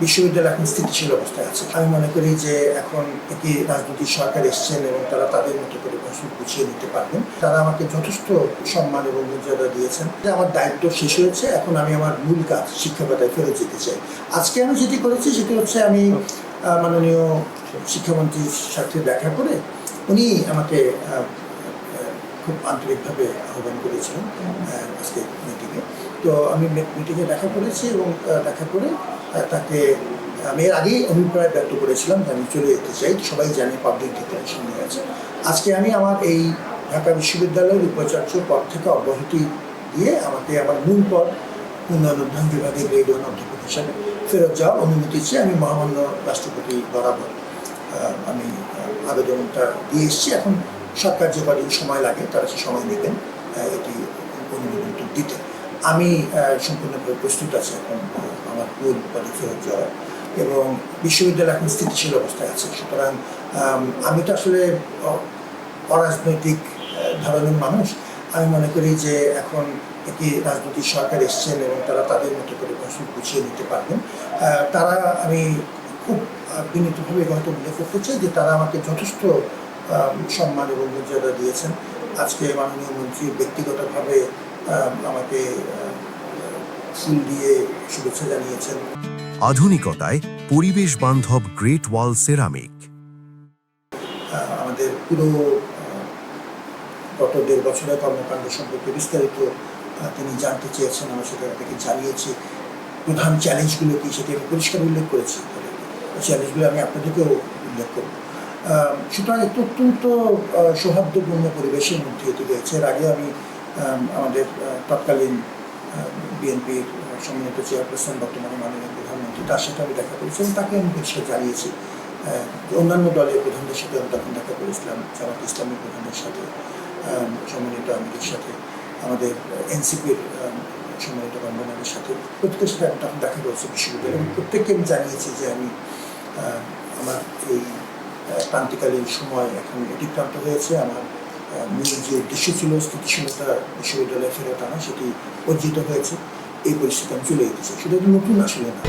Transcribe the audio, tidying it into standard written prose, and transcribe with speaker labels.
Speaker 1: বিশ্ববিদ্যালয় এখন স্থিতিশীল অবস্থায় আছে। আমি মনে করি যে এখন একটি রাজনৈতিক সরকার এসছেন এবং তারা তাদের মতো করে প্রশ্ন গুছিয়ে নিতে পারবেন। তারা আমাকে যথেষ্ট সম্মান এবং মর্যাদা দিয়েছেন। আমার দায়িত্ব শেষ হয়েছে, এখন আমি আমার মূল কাজ শিক্ষকতায় ফেরত যেতে চাই। আজকে আমি যেটি করেছি সেটি হচ্ছে আমি মাননীয় শিক্ষামন্ত্রীর সাথে দেখা করে উনি আমাকে খুব আন্তরিকভাবে আহ্বান করেছিলেন আজকে মিটিংয়ে। তো আমি মিটিংয়ে দেখা করেছি এবং দেখা করে তাকে আমি এর আগেই অভিপ্রায় ব্যক্ত করেছিলাম যে আমি চলে যেতে চাই। সবাই জানে পাবলিক ডিক্লারেশন নিয়ে আছে। আজকে আমি আমার এই ঢাকা বিশ্ববিদ্যালয়ের উপাচার্য পদ থেকে অব্যাহতি দিয়ে আমাকে আমার মূল পদ উন্নয়ন অধ্যয়ন বিভাগে গ্রেড 1 অধ্যাপক হিসাবে ফেরত যাওয়ার অনুমতি চেয়ে আমি মহামান্য রাষ্ট্রপতি বরাবর আমি আবেদনটা দিয়ে এসেছি। এখন সরকার যে কদিন সময় লাগে তারা সে সময় নেবেন এটি অনুমোদনটা দিতে। আমি সম্পূর্ণভাবে প্রস্তুত আছি এখন আমার মূল পদে ফেরত যাওয়ার, এবং বিশ্ববিদ্যালয় এখন স্থিতিশীল অবস্থায় আছে। সুতরাং আমি তো আসলে অরাজনৈতিক ধরনের মানুষ। আমি মনে করি যে এখন একটি রাজনৈতিক সরকার এসছেন এবং তারা তাদের মতো করে প্রশ্ন গুছিয়ে নিতে পারবেন। তারা আমি খুব বিনীতভাবে হয়তো উল্লেখ করতে চাই যে তারা আমাকে যথেষ্ট সম্মান এবং মর্যাদা দিয়েছেন। আজকে মাননীয় মন্ত্রী ব্যক্তিগতভাবে আমাকে ফুল দিয়ে শুভেচ্ছা জানিয়েছেন।
Speaker 2: আধুনিকতায় পরিবেশ বান্ধব গ্রেট ওয়াল সেরামিক।
Speaker 1: আমাদের পুরো গত 1.5 বছরের কর্মকাণ্ড সম্পর্কে বিস্তারিত তিনি জানতে চেয়েছেন। আমরা সেটা তাকে জানিয়েছি। প্রধান চ্যালেঞ্জগুলো কি সেটি আমি পরিষ্কার উল্লেখ করেছি। চ্যালেঞ্জগুলো আমি আপনাদেরকেও উল্লেখ করব। সুতরাং একটু অত্যন্ত সৌহার্দ্যপূর্ণ পরিবেশের মধ্যে এটি রয়েছে। এর আগে আমি আমাদের তৎকালীন বিএনপির সম্মানিত চেয়ারপারসন বর্তমানে মাননীয় প্রধানমন্ত্রী তার সাথে আমি দেখা করেছি এবং তাকে আমি পরিষ্কার জানিয়েছি। অন্যান্য দলের প্রধানদের সাথে আমি তখন দেখা করেছিলাম, জামাত ইসলামী প্রধানের সাথে, সম্মানিত আমিরের সাথে, আমাদের এনসিপির সম্মানিত কর্মনামের সাথে, প্রত্যেকের সাথে আমি তখন দেখা করেছি বিশ্ববিদ্যালয়, এবং প্রত্যেককে আমি জানিয়েছি যে আমি আমার এই ক্রান্তিকালীন সময় এখন অতিক্রান্ত হয়েছে। আমার মূল যে উদ্দেশ্য ছিল স্থিতিশীলতা বিশ্ববিদ্যালয়ে ফেরত আনা, সেটি অর্জিত হয়েছে। এই পরিস্থিতি আমি চলে যেতে চাই। সেটা নতুন আসলে না।